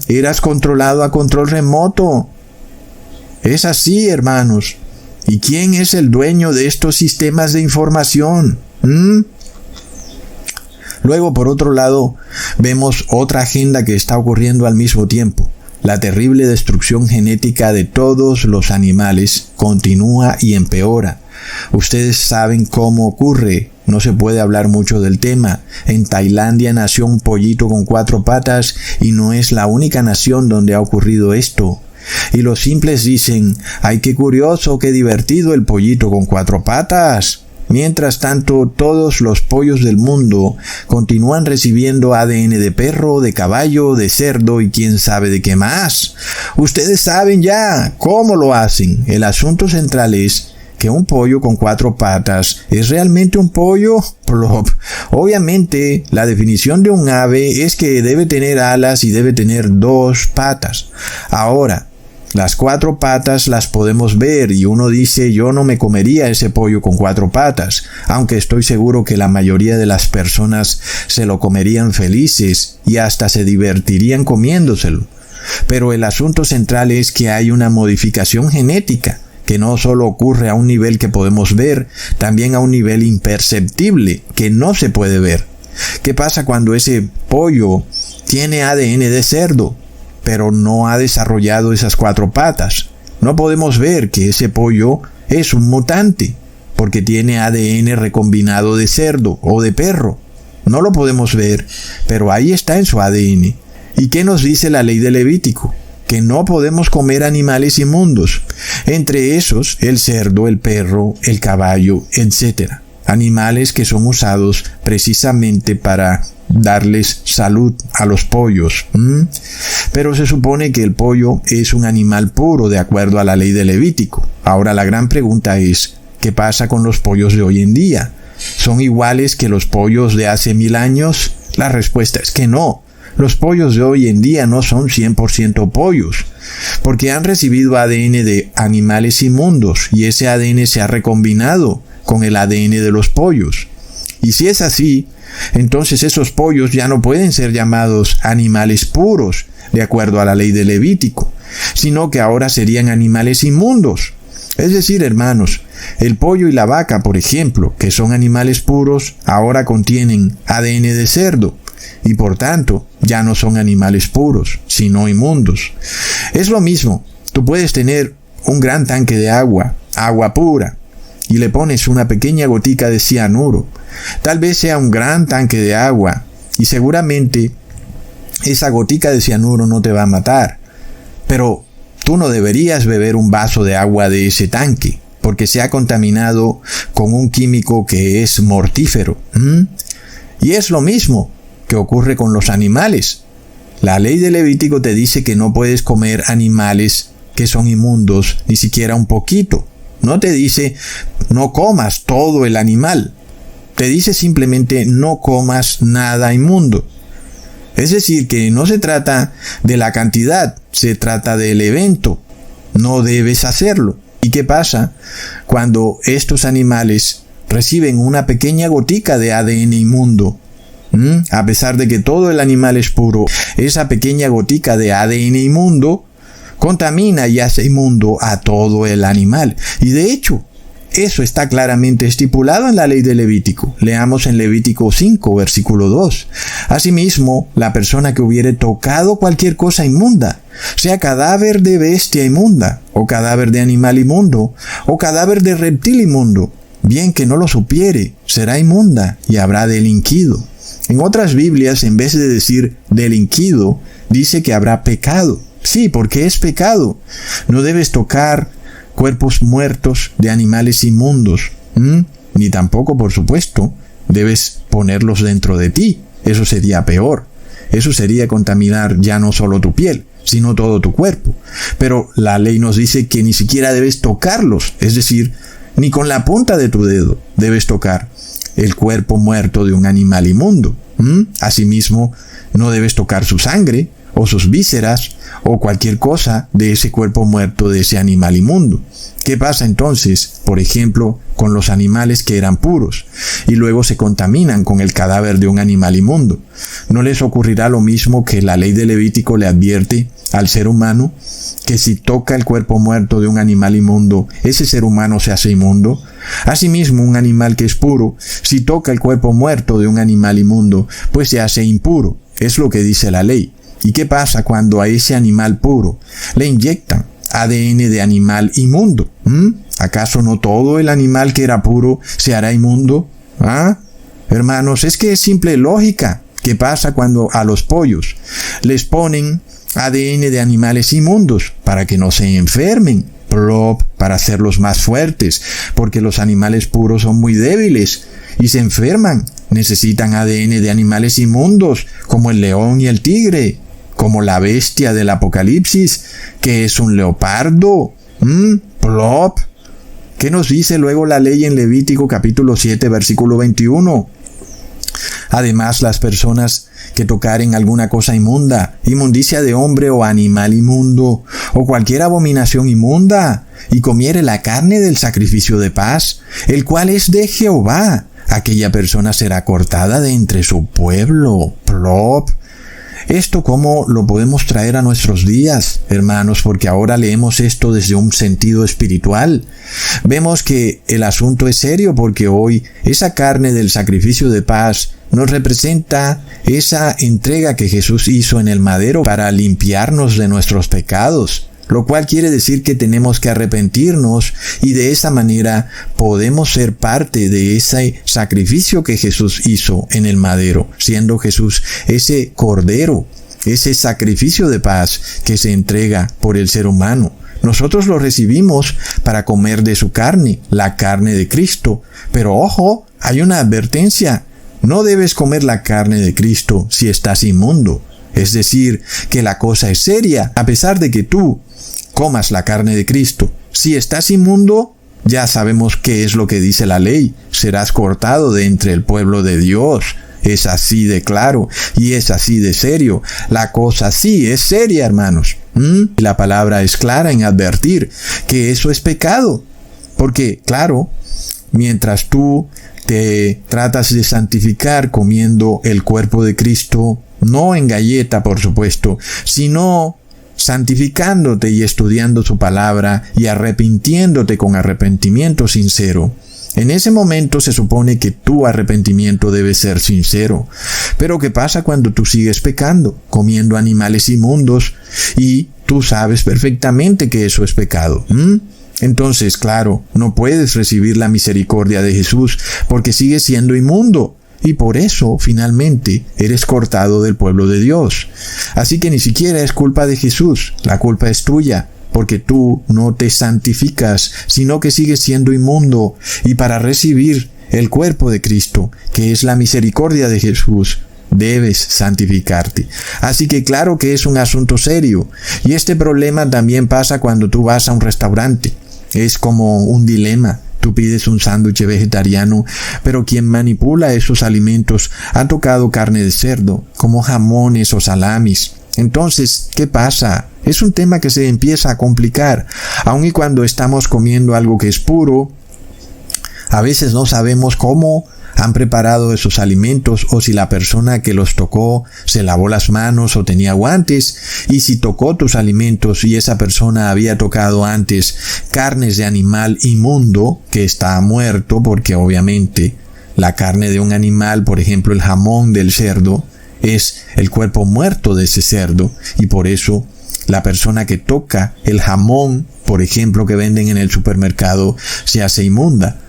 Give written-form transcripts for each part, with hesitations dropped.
Eras controlado a control remoto. Es así, hermanos. ¿Y quién es el dueño de estos sistemas de información? Luego, por otro lado, vemos otra agenda que está ocurriendo al mismo tiempo. La terrible destrucción genética de todos los animales continúa y empeora. Ustedes saben cómo ocurre. No se puede hablar mucho del tema. En Tailandia nació un pollito con 4 patas y no es la única nación donde ha ocurrido esto. Y los simples dicen, ¡ay, qué curioso, qué divertido el pollito con 4 patas! Mientras tanto, todos los pollos del mundo continúan recibiendo ADN de perro, de caballo, de cerdo y quién sabe de qué más. Ustedes saben ya cómo lo hacen. El asunto central es que un pollo con 4 patas es realmente un pollo. Plop. Obviamente, la definición de un ave es que debe tener alas y debe tener 2 patas. Ahora, las 4 patas las podemos ver y uno dice, yo no me comería ese pollo con 4 patas, aunque estoy seguro que la mayoría de las personas se lo comerían felices y hasta se divertirían comiéndoselo. Pero el asunto central es que hay una modificación genética que no solo ocurre a un nivel que podemos ver, también a un nivel imperceptible que no se puede ver. ¿Qué pasa cuando ese pollo tiene ADN de cerdo, pero no ha desarrollado esas 4 patas? No podemos ver que ese pollo es un mutante, porque tiene ADN recombinado de cerdo o de perro. No lo podemos ver, pero ahí está en su ADN. ¿Y qué nos dice la ley de Levítico? Que no podemos comer animales inmundos, entre esos el cerdo, el perro, el caballo, etc. Animales que son usados precisamente para darles salud a los pollos. Pero se supone que el pollo es un animal puro de acuerdo a la ley de Levítico. Ahora la gran pregunta es, ¿qué pasa con los pollos de hoy en día? ¿Son iguales que los pollos de hace 1000 años? La respuesta es que no. Los pollos de hoy en día no son 100% pollos, porque han recibido ADN de animales inmundos y ese ADN se ha recombinado con el ADN de los pollos. Y si es así, entonces esos pollos ya no pueden ser llamados animales puros, de acuerdo a la ley de Levítico, sino que ahora serían animales inmundos. Es decir, hermanos, el pollo y la vaca, por ejemplo, que son animales puros, ahora contienen ADN de cerdo, y por tanto ya no son animales puros, sino inmundos. Es lo mismo, tú puedes tener un gran tanque de agua pura, y le pones una pequeña gotica de cianuro. Tal vez sea un gran tanque de agua, y seguramente esa gotica de cianuro no te va a matar, pero tú no deberías beber un vaso de agua de ese tanque, porque se ha contaminado con un químico que es mortífero. Y es lo mismo que ocurre con los animales. La ley de Levítico te dice que no puedes comer animales que son inmundos, ni siquiera un poquito. No te dice no comas todo el animal. Te dice simplemente no comas nada inmundo. Es decir, que no se trata de la cantidad, se trata del evento. No debes hacerlo. ¿Y qué pasa cuando estos animales reciben una pequeña gotica de ADN inmundo? A pesar de que todo el animal es puro, esa pequeña gotica de ADN inmundo contamina y hace inmundo a todo el animal. Y de hecho, eso está claramente estipulado en la ley de Levítico. Leamos en Levítico 5, versículo 2. Asimismo, la persona que hubiere tocado cualquier cosa inmunda, sea cadáver de bestia inmunda, o cadáver de animal inmundo, o cadáver de reptil inmundo, bien que no lo supiere, será inmunda y habrá delinquido. En otras Biblias, en vez de decir delinquido, dice que habrá pecado. Sí, porque es pecado. No debes tocar cuerpos muertos de animales inmundos. Ni tampoco, por supuesto, debes ponerlos dentro de ti. Eso sería peor. Eso sería contaminar ya no solo tu piel, sino todo tu cuerpo. Pero la ley nos dice que ni siquiera debes tocarlos. Es decir, ni con la punta de tu dedo debes tocar el cuerpo muerto de un animal inmundo. Asimismo, no debes tocar su sangre o sus vísceras, o cualquier cosa de ese cuerpo muerto de ese animal inmundo. ¿Qué pasa entonces, por ejemplo, con los animales que eran puros y luego se contaminan con el cadáver de un animal inmundo? ¿No les ocurrirá lo mismo que la ley de Levítico le advierte al ser humano? Que si toca el cuerpo muerto de un animal inmundo, ese ser humano se hace inmundo. Asimismo, un animal que es puro, si toca el cuerpo muerto de un animal inmundo, pues se hace impuro. Es lo que dice la ley. ¿Y qué pasa cuando a ese animal puro le inyectan ADN de animal inmundo? ¿Acaso no todo el animal que era puro se hará inmundo? Hermanos, es que es simple lógica. ¿Qué pasa cuando a los pollos les ponen ADN de animales inmundos para que no se enfermen? Para hacerlos más fuertes, porque los animales puros son muy débiles y se enferman. Necesitan ADN de animales inmundos, como el león y el tigre, como la bestia del Apocalipsis, que es un leopardo. ¿Qué nos dice luego la ley en Levítico capítulo 7, versículo 21? Además, las personas que tocaren alguna cosa inmunda, inmundicia de hombre o animal inmundo, o cualquier abominación inmunda, y comiere la carne del sacrificio de paz, el cual es de Jehová, aquella persona será cortada de entre su pueblo. ¿Esto cómo lo podemos traer a nuestros días, hermanos? Porque ahora leemos esto desde un sentido espiritual. Vemos que el asunto es serio porque hoy esa carne del sacrificio de paz nos representa esa entrega que Jesús hizo en el madero para limpiarnos de nuestros pecados, lo cual quiere decir que tenemos que arrepentirnos y de esa manera podemos ser parte de ese sacrificio que Jesús hizo en el madero, siendo Jesús ese cordero, ese sacrificio de paz que se entrega por el ser humano. Nosotros lo recibimos para comer de su carne, la carne de Cristo. Pero ojo, hay una advertencia. No debes comer la carne de Cristo si estás inmundo. Es decir, que la cosa es seria. A pesar de que tú comas la carne de Cristo, si estás inmundo, ya sabemos qué es lo que dice la ley. Serás cortado de entre el pueblo de Dios. Es así de claro y es así de serio. La cosa sí es seria, hermanos. La palabra es clara en advertir que eso es pecado. Porque, claro, mientras tú te tratas de santificar comiendo el cuerpo de Cristo, no en galleta, por supuesto, sino santificándote y estudiando su palabra y arrepintiéndote con arrepentimiento sincero. En ese momento se supone que tu arrepentimiento debe ser sincero. Pero ¿qué pasa cuando tú sigues pecando, comiendo animales inmundos y tú sabes perfectamente que eso es pecado? Entonces, claro, no puedes recibir la misericordia de Jesús porque sigues siendo inmundo. Y por eso, finalmente, eres cortado del pueblo de Dios. Así que ni siquiera es culpa de Jesús, la culpa es tuya, porque tú no te santificas, sino que sigues siendo inmundo. Y para recibir el cuerpo de Cristo, que es la misericordia de Jesús, debes santificarte. Así que claro que es un asunto serio. Y este problema también pasa cuando tú vas a un restaurante. Es como un dilema. Tú pides un sándwich vegetariano, pero quien manipula esos alimentos ha tocado carne de cerdo, como jamones o salamis. Entonces, ¿qué pasa? Es un tema que se empieza a complicar. Aun y cuando estamos comiendo algo que es puro, a veces no sabemos cómo han preparado esos alimentos o si la persona que los tocó se lavó las manos o tenía guantes, y si tocó tus alimentos y esa persona había tocado antes carnes de animal inmundo que está muerto, porque obviamente la carne de un animal, por ejemplo el jamón del cerdo, es el cuerpo muerto de ese cerdo, y por eso la persona que toca el jamón, por ejemplo, que venden en el supermercado, se hace inmunda.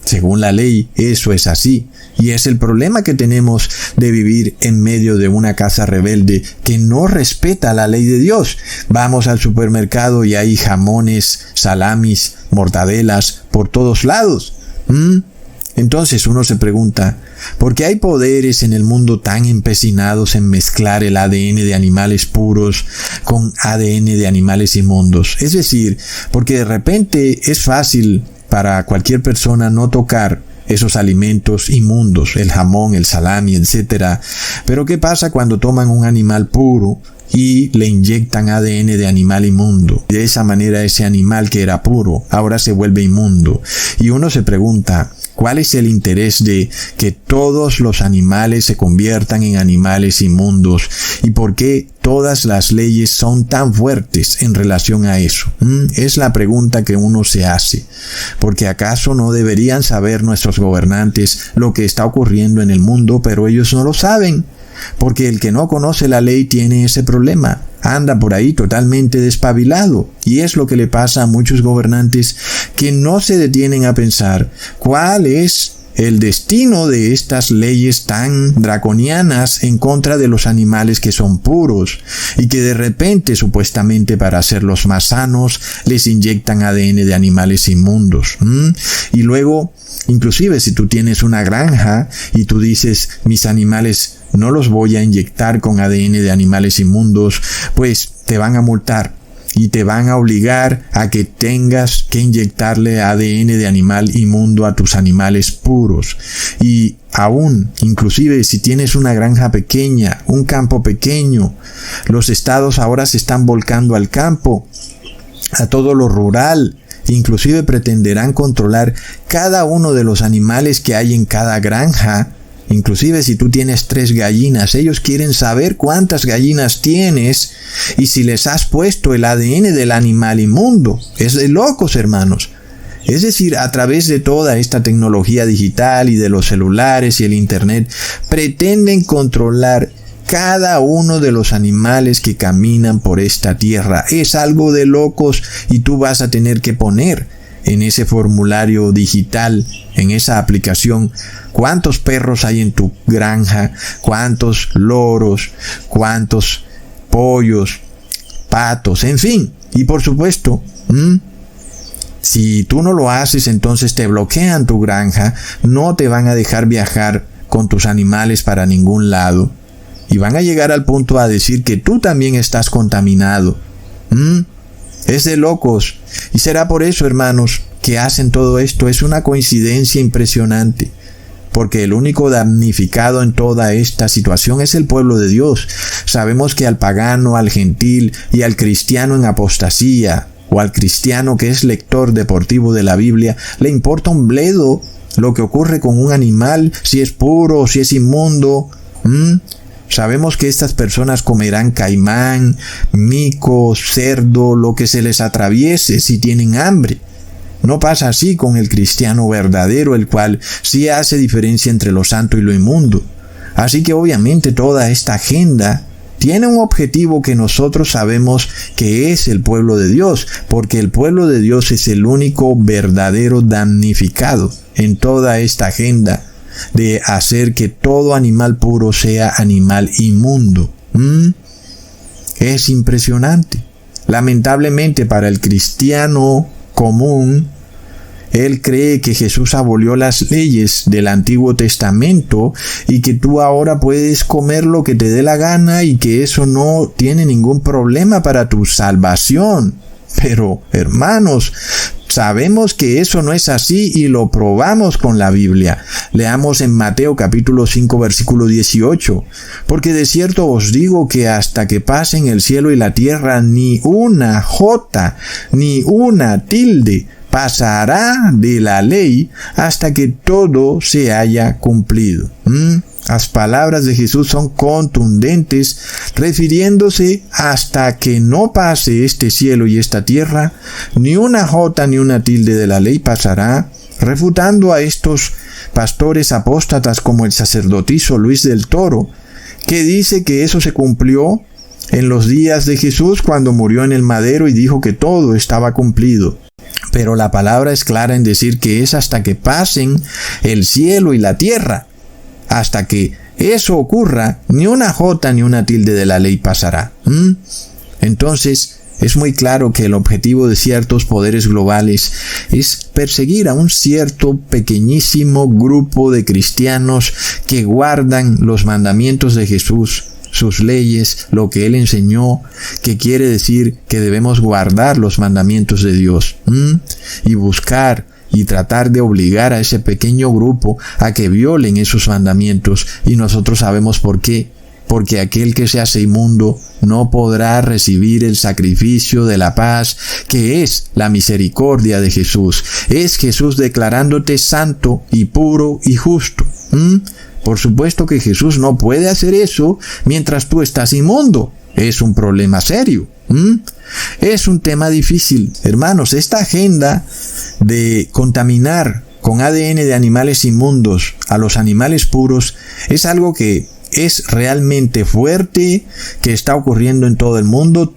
Según la ley, eso es así. Y es el problema que tenemos de vivir en medio de una casa rebelde que no respeta la ley de Dios. Vamos al supermercado y hay jamones, salamis, mortadelas por todos lados. Entonces uno se pregunta, ¿por qué hay poderes en el mundo tan empecinados en mezclar el ADN de animales puros con ADN de animales inmundos? Es decir, porque de repente es fácil para cualquier persona no tocar esos alimentos inmundos, el jamón, el salami, etc. Pero ¿qué pasa cuando toman un animal puro y le inyectan ADN de animal inmundo. De esa manera ese animal que era puro ahora se vuelve inmundo. Y uno se pregunta, ¿cuál es el interés de que todos los animales se conviertan en animales inmundos? ¿Y por qué todas las leyes son tan fuertes en relación a eso? Es la pregunta que uno se hace. Porque ¿acaso no deberían saber nuestros gobernantes lo que está ocurriendo en el mundo, pero ellos no lo saben? Porque el que no conoce la ley tiene ese problema. Anda por ahí totalmente despabilado. Y es lo que le pasa a muchos gobernantes que no se detienen a pensar cuál es el destino de estas leyes tan draconianas en contra de los animales que son puros y que de repente, supuestamente para hacerlos más sanos, les inyectan ADN de animales inmundos. Y luego, inclusive si tú tienes una granja y tú dices, mis animales no los voy a inyectar con ADN de animales inmundos, pues te van a multar y te van a obligar a que tengas que inyectarle ADN de animal inmundo a tus animales puros. Y aún, inclusive si tienes una granja pequeña, un campo pequeño, los estados ahora se están volcando al campo, a todo lo rural. Inclusive pretenderán controlar cada uno de los animales que hay en cada granja. Inclusive si tú tienes 3 gallinas, ellos quieren saber cuántas gallinas tienes y si les has puesto el ADN del animal inmundo. Es de locos, hermanos. Es decir, a través de toda esta tecnología digital y de los celulares y el internet, pretenden controlar cada uno de los animales que caminan por esta tierra. Es algo de locos y tú vas a tener que poner en ese formulario digital, en esa aplicación, cuántos perros hay en tu granja, cuántos loros, cuántos pollos, patos, en fin. Y por supuesto, si tú no lo haces, entonces te bloquean tu granja, no te van a dejar viajar con tus animales para ningún lado. Y van a llegar al punto a decir que tú también estás contaminado. Es de locos. Y será por eso, hermanos, que hacen todo esto. Es una coincidencia impresionante. Porque el único damnificado en toda esta situación es el pueblo de Dios. Sabemos que al pagano, al gentil y al cristiano en apostasía, o al cristiano que es lector deportivo de la Biblia, le importa un bledo lo que ocurre con un animal, si es puro o si es inmundo. Sabemos que estas personas comerán caimán, mico, cerdo, lo que se les atraviese si tienen hambre. No pasa así con el cristiano verdadero, el cual sí hace diferencia entre lo santo y lo inmundo. Así que obviamente toda esta agenda tiene un objetivo que nosotros sabemos que es el pueblo de Dios, porque el pueblo de Dios es el único verdadero damnificado en toda esta agenda de hacer que todo animal puro sea animal inmundo. Es impresionante. Lamentablemente para el cristiano común, él cree que Jesús abolió las leyes del Antiguo Testamento y que tú ahora puedes comer lo que te dé la gana y que eso no tiene ningún problema para tu salvación. Pero, hermanos, sabemos que eso no es así y lo probamos con la Biblia. Leamos en Mateo capítulo 5 versículo 18. Porque de cierto os digo que hasta que pasen el cielo y la tierra, ni una jota, ni una tilde pasará de la ley hasta que todo se haya cumplido. Las palabras de Jesús son contundentes, refiriéndose hasta que no pase este cielo y esta tierra, ni una jota ni una tilde de la ley pasará, refutando a estos pastores apóstatas como el sacerdotisa Luis del Toro, que dice que eso se cumplió en los días de Jesús cuando murió en el madero y dijo que todo estaba cumplido. Pero la palabra es clara en decir que es hasta que pasen el cielo y la tierra. Hasta que eso ocurra, ni una jota ni una tilde de la ley pasará. Entonces, es muy claro que el objetivo de ciertos poderes globales es perseguir a un cierto pequeñísimo grupo de cristianos que guardan los mandamientos de Jesús, sus leyes, lo que Él enseñó, que quiere decir que debemos guardar los mandamientos de Dios y buscar y tratar de obligar a ese pequeño grupo a que violen esos mandamientos. Y nosotros sabemos por qué. porque aquel que se hace inmundo no podrá recibir el sacrificio de la paz, que es la misericordia de Jesús. Es Jesús declarándote santo y puro y justo. Por supuesto que Jesús no puede hacer eso mientras tú estás inmundo. Es un problema serio. Es un tema difícil. Hermanos, esta agenda de contaminar con ADN de animales inmundos a los animales puros es algo que es realmente fuerte, que está ocurriendo en todo el mundo.